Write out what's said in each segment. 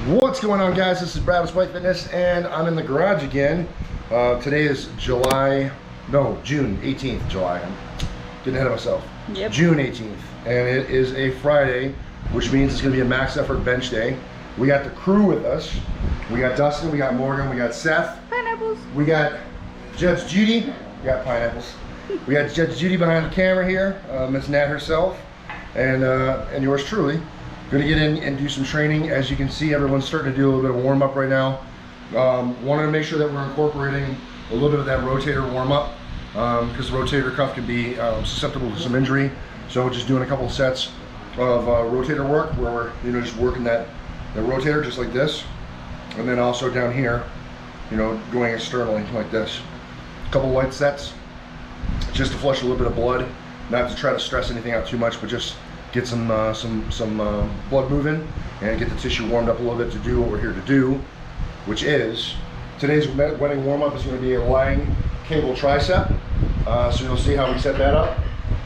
What's going on, guys? This is Brad with Spike Fitness, and I'm in the garage again. Today is June 18th. I'm getting ahead of myself. Yep. June 18th, and it is a Friday, which means it's going to be a max effort bench day. We got the crew with us. We got Dustin, we got Morgan, we got Seth. Pineapples. We got Judge Judy. We got pineapples. We got Judge Judy behind the camera here, Miss Nat herself, and yours truly. Going to get in and do some training. As you can see, everyone's starting to do a little bit of warm up right now. Wanted to make sure that we're incorporating a little bit of that rotator warm up because the rotator cuff can be susceptible to some injury. So we're just doing a couple sets of rotator work where we're just working that rotator just like this, and then also down here, going externally like this. A couple light sets just to flush a little bit of blood, not to try to stress anything out too much, but just get some blood moving and get the tissue warmed up a little bit to do what we're here to do, which is today's wedding warm-up is going to be a lying cable tricep. So you'll see how we set that up.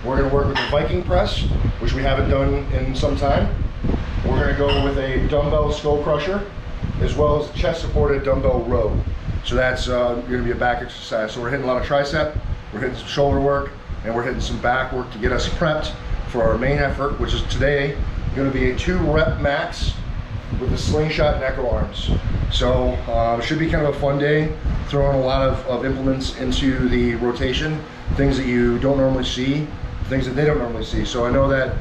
We're going to work with the Viking press, which we haven't done in some time. We're going to go with a dumbbell skull crusher, as well as chest supported dumbbell row. So that's going to be a back exercise. So we're hitting a lot of tricep, we're hitting some shoulder work, and we're hitting some back work to get us prepped for our main effort, which is today going to be a 2-rep max with the slingshot and Ecco Arms. So it should be kind of a fun day, throwing a lot of implements into the rotation, things that you don't normally see, things that they don't normally see. So I know that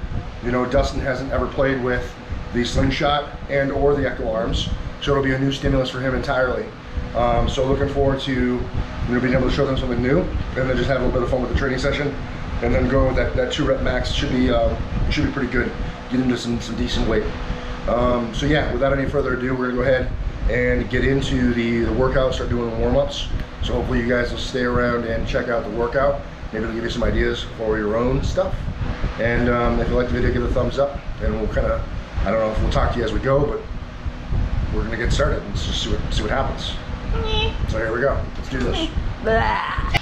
Dustin hasn't ever played with the slingshot and or the Ecco Arms, so it'll be a new stimulus for him entirely. So looking forward to being able to show them something new, and then just have a little bit of fun with the training session, and then go with that 2-rep max. Should be pretty good. Get into some decent weight. So yeah, without any further ado, we're gonna go ahead and get into the workout, start doing the warm-ups. So hopefully you guys will stay around and check out the workout. Maybe it'll give you some ideas for your own stuff. And if you like the video, give it a thumbs up, and we'll kind of, I don't know if we'll talk to you as we go, but we're gonna get started and just see what happens. So here we go. Let's do this. Blah.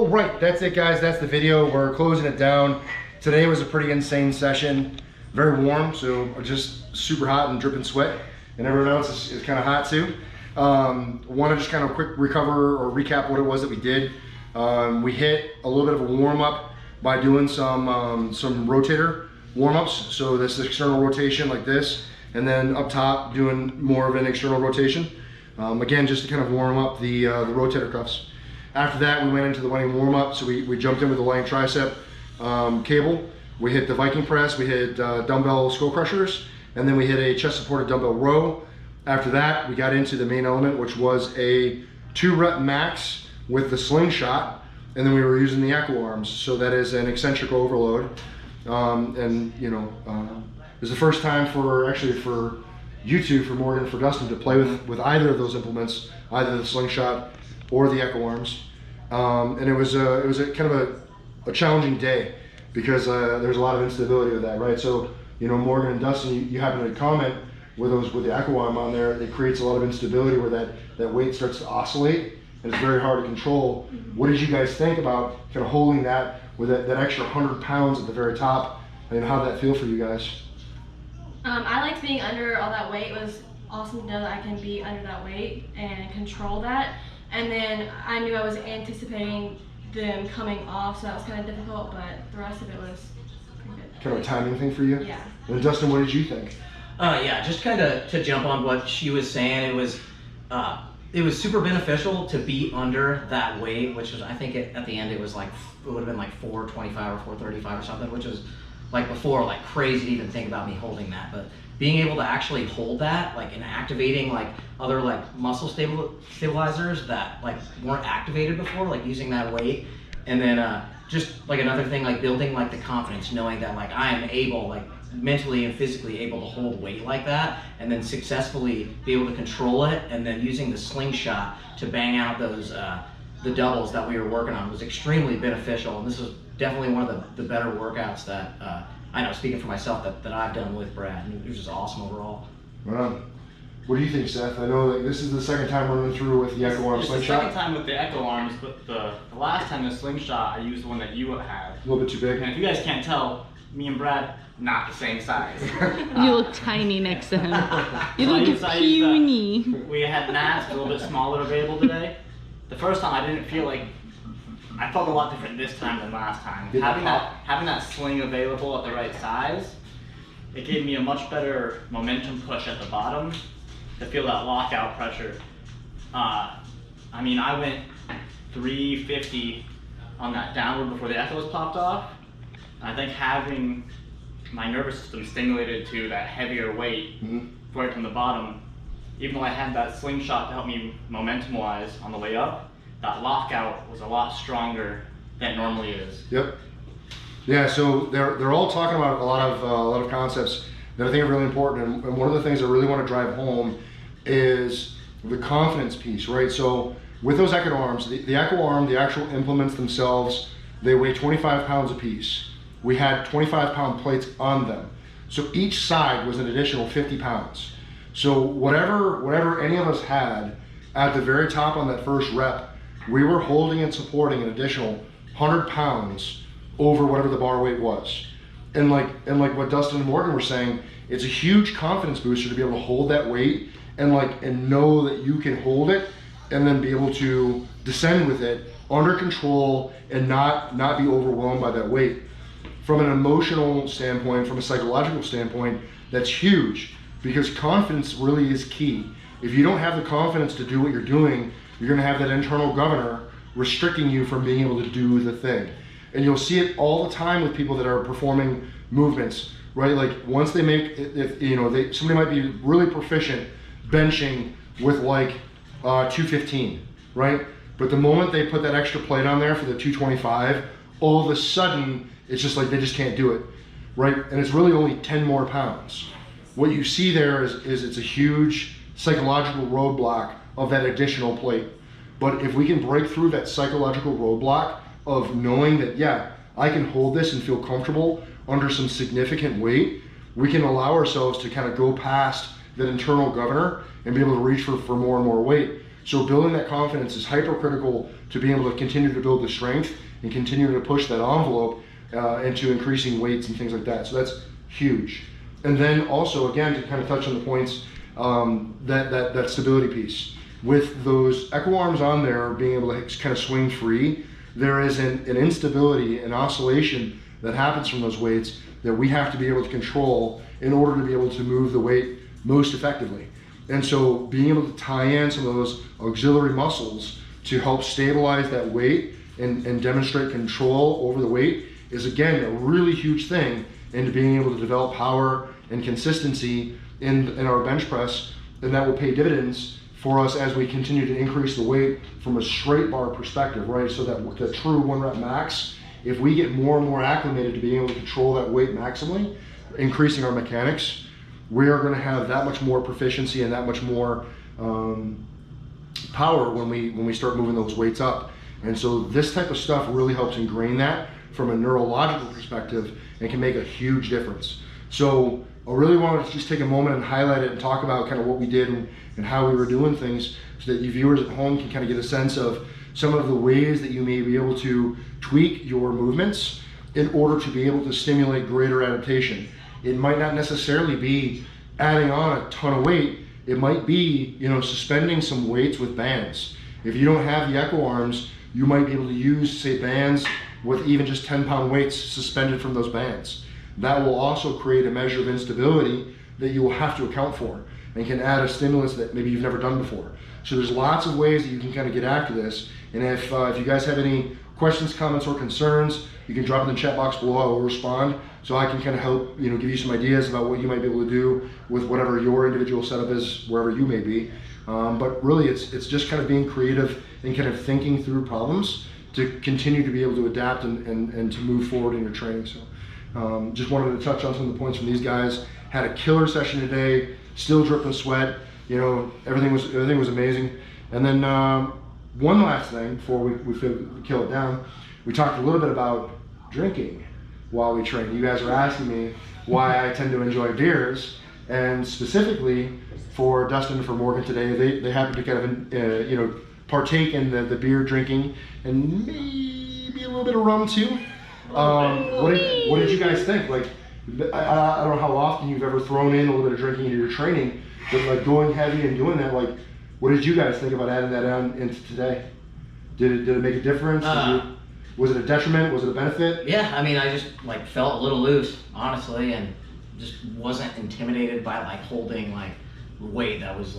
Oh, right, that's it, guys. That's the video. We're closing it down. Today was a pretty insane session. Very warm, so just super hot and dripping sweat. And everyone else is kind of hot too. Want to just kind of quick recover or recap what it was that we did. We hit a little bit of a warm-up by doing some rotator warm-ups. So this is external rotation like this, and then up top doing more of an external rotation. Again, just to kind of warm up the rotator cuffs. After that, we went into the running warm-up. So we jumped in with the lying tricep cable. We hit the Viking press, we hit dumbbell skull crushers, and then we hit a chest supported dumbbell row. After that, we got into the main element, which was a 2-rep max with the slingshot, and then we were using the Ecco Arms. So that is an eccentric overload. And you know, it was the first time for you two, for Morgan, for Dustin, to play with either of those implements, either the slingshot or the Ecco Arms. And it was a kind of a challenging day, because there's a lot of instability with that, right? So, you know, Morgan and Dustin, you happen to comment with the Ecco Arm on there, it creates a lot of instability where that weight starts to oscillate, and it's very hard to control. What did you guys think about kind of holding that with that extra 100 pounds at the very top, and how did that feel for you guys? I liked being under all that weight. It was awesome to know that I can be under that weight and control that. And then I knew I was anticipating them coming off, so that was kind of difficult, but the rest of it was pretty good. Kind of a timing thing for you? Yeah. And Dustin, what did you think? Yeah, just kind of to jump on what she was saying, it was super beneficial to be under that weight, which was, I think at the end it was like, it would have been like 425 or 435 or something, which was like before, like crazy to even think about me holding that. But being able to actually hold that, like, and activating like other like muscle stabilizers that like weren't activated before, like using that weight, and then just like another thing, like building like the confidence, knowing that like I am able, like mentally and physically able to hold weight like that, and then successfully be able to control it, and then using the slingshot to bang out those the doubles that we were working on was extremely beneficial. And this was definitely one of the better workouts that I know, speaking for myself, that I've done with Brad, and it was just awesome overall. Right. What do you think, Seth? I know that this is the second time running through with the Ecco Arms slingshot. It's the second time with the Ecco Arms, but the last time the slingshot, I used the one that you had. A little bit too big. And if you guys can't tell, me and Brad, not the same size. You look tiny next to him. You look puny. We had mats a little bit smaller available today. The first time I felt a lot different this time than last time. Having that sling available at the right size, it gave me a much better momentum push at the bottom to feel that lockout pressure. I mean, I went 350 on that downward before the echoes popped off. I think having my nervous system stimulated to that heavier weight right from the bottom, even though I had that slingshot to help me momentum-wise on the way up, that lockout was a lot stronger than it normally is. Yep. Yeah, so they're all talking about a lot of concepts that I think are really important, and one of the things I really want to drive home is the confidence piece, right? So with those Ecco Arms, the Ecco Arm, the actual implements themselves, they weigh 25 pounds a piece. We had 25-pound plates on them. So each side was an additional 50 pounds. So whatever any of us had at the very top on that first rep, we were holding and supporting an additional 100 pounds over whatever the bar weight was. And like what Dustin and Morgan were saying, it's a huge confidence booster to be able to hold that weight and know that you can hold it, and then be able to descend with it under control and not be overwhelmed by that weight. From an emotional standpoint, from a psychological standpoint, that's huge, because confidence really is key. If you don't have the confidence to do what you're doing, you're gonna have that internal governor restricting you from being able to do the thing. And you'll see it all the time with people that are performing movements, right? Like once they make, somebody might be really proficient benching with like 215, right? But the moment they put that extra plate on there for the 225, all of a sudden, it's just like they just can't do it, right? And it's really only 10 more pounds. What you see there is it's a huge psychological roadblock of that additional plate. But if we can break through that psychological roadblock of knowing that, yeah, I can hold this and feel comfortable under some significant weight, we can allow ourselves to kind of go past that internal governor and be able to reach for more and more weight. So building that confidence is hypercritical to being able to continue to build the strength and continue to push that envelope into increasing weights and things like that. So that's huge. And then also, again, to kind of touch on the points, that stability piece. With those Ecco Arms on there, being able to kind of swing free, there is an instability, an oscillation that happens from those weights that we have to be able to control in order to be able to move the weight most effectively. And so being able to tie in some of those auxiliary muscles to help stabilize that weight and demonstrate control over the weight is, again, a really huge thing into being able to develop power and consistency in our bench press, and that will pay dividends for us as we continue to increase the weight from a straight bar perspective, right? So that the true 1 rep max, if we get more and more acclimated to being able to control that weight maximally, increasing our mechanics, we are going to have that much more proficiency and that much more power when we start moving those weights up. And so this type of stuff really helps ingrain that from a neurological perspective and can make a huge difference. So I really wanted to just take a moment and highlight it and talk about kind of what we did and how we were doing things, so that you viewers at home can kind of get a sense of some of the ways that you may be able to tweak your movements in order to be able to stimulate greater adaptation. It might not necessarily be adding on a ton of weight. It might be, suspending some weights with bands. If you don't have the Ecco Arms, you might be able to use, say, bands with even just 10-pound weights suspended from those bands. That will also create a measure of instability that you will have to account for, and can add a stimulus that maybe you've never done before. So there's lots of ways that you can kind of get after this. And if you guys have any questions, comments, or concerns, you can drop in the chat box below. I will respond, so I can kind of help give you some ideas about what you might be able to do with whatever your individual setup is, wherever you may be. But really, it's just kind of being creative and kind of thinking through problems to continue to be able to adapt and to move forward in your training. So just wanted to touch on some of the points from these guys. Had a killer session today, still dripping sweat. Everything was amazing. And then one last thing before we kill it down, we talked a little bit about drinking while we train. You guys are asking me why I tend to enjoy beers, and specifically for Dustin and for Morgan today, they happen to kind of partake in the beer drinking and maybe a little bit of rum too. What did you guys think? Like, I don't know how often you've ever thrown in a little bit of drinking into your training, but like going heavy and doing that, like, what did you guys think about adding that on into today? Did it make a difference? Was it a detriment? Was it a benefit? Yeah, I mean, I just felt a little loose, honestly, and just wasn't intimidated by holding weight that was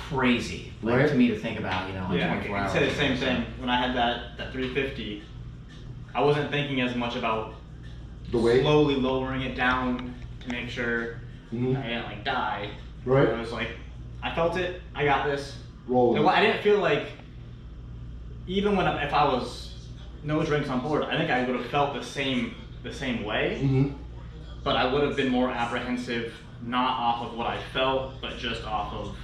crazy, right, to me to think about, Yeah, 24 hours. I said the same thing when I had that 350. I wasn't thinking as much about the weight, slowly lowering it down to make sure I didn't die. Right. I was I felt it. I got this. Rolling. I didn't feel like, even if I was no drinks on board, I think I would have felt the same way. But I would have been more apprehensive, not off of what I felt, but just off of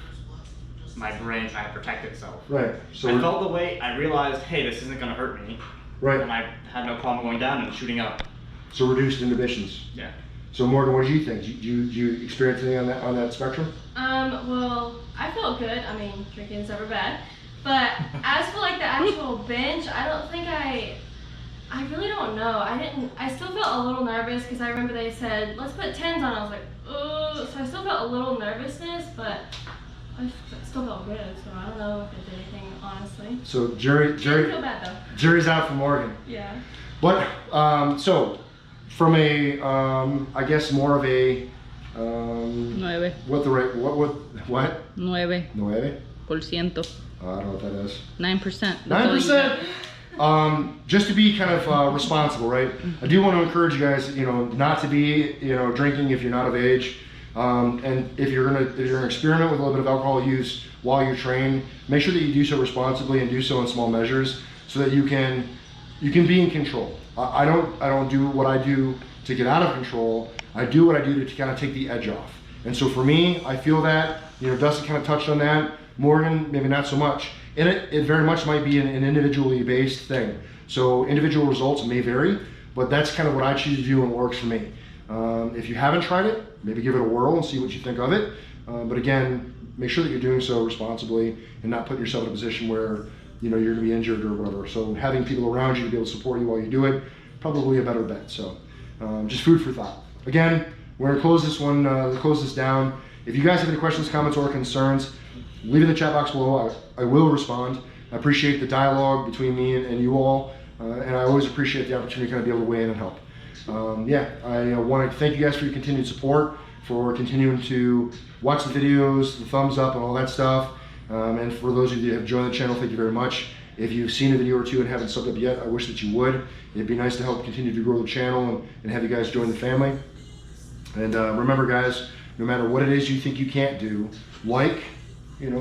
my brain trying to protect itself. Right. So I felt the weight. I realized, hey, this isn't going to hurt me. Right. And I had no problem going down and shooting up. So reduced inhibitions. Yeah. So Morgan, what did you think? Did you experience anything on that spectrum? Well, I felt good. I mean, drinking's never bad. But as for the actual bench, I don't think I really don't know. I still felt a little nervous because I remember they said, let's put 10s on. I was like, ugh. So I still felt a little nervousness, but I still felt good. So I don't know if it did anything, honestly. So Jerry Didn't feel bad though. Jerry's out for Morgan. Yeah. But so from a I guess more of a 9. what? 9%. 9%? I don't know what that is. 9%. 9%. Just to be kind of responsible, right? I do want to encourage you guys, not to be, drinking if you're not of age. And if you're gonna experiment with a little bit of alcohol use while you train, make sure that you do so responsibly and do so in small measures, so that you can be in control. I don't do what I do to get out of control. I do what I do to kind of take the edge off. And so for me, I feel that, Dustin kind of touched on that. Morgan, maybe not so much. And it very much might be an individually based thing. So individual results may vary, but that's kind of what I choose to do and works for me. If you haven't tried it, maybe give it a whirl and see what you think of it. But again, make sure that you're doing so responsibly and not putting yourself in a position where you're going to be injured or whatever. So having people around you to be able to support you while you do it, probably a better bet. So just food for thought. Again, we're going to close this one, close this down. If you guys have any questions, comments, or concerns, leave it in the chat box below. I will respond. I appreciate the dialogue between me and you all, and I always appreciate the opportunity to kind of be able to weigh in and help. I want to thank you guys for your continued support, for continuing to watch the videos, the thumbs up, and all that stuff. And for those of you that have joined the channel, thank you very much. If you've seen a video or two and haven't subbed up yet, I wish that you would. It'd be nice to help continue to grow the channel and have you guys join the family. And remember, guys, no matter what it is you think you can't do,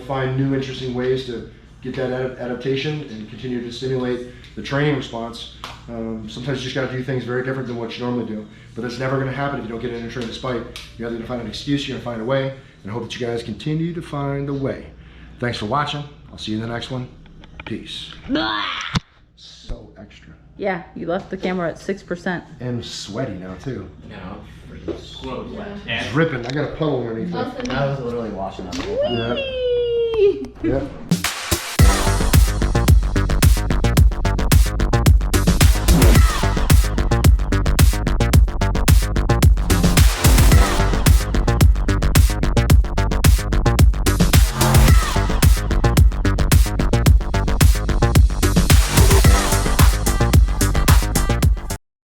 find new interesting ways to get that adaptation and continue to stimulate the training response. Sometimes you just got to do things very different than what you normally do. But that's never going to happen if you don't get in and train despite. You're either going to find an excuse, you're going to find a way, and I hope that you guys continue to find a way. Thanks for watching. I'll see you in the next one. Peace. So extra. Yeah, you left the camera at 6%. And sweaty now too. Yeah, freaking wet. It's dripping. I got a puddle underneath it. I was literally washing up the whole time. Yeah. Yeah.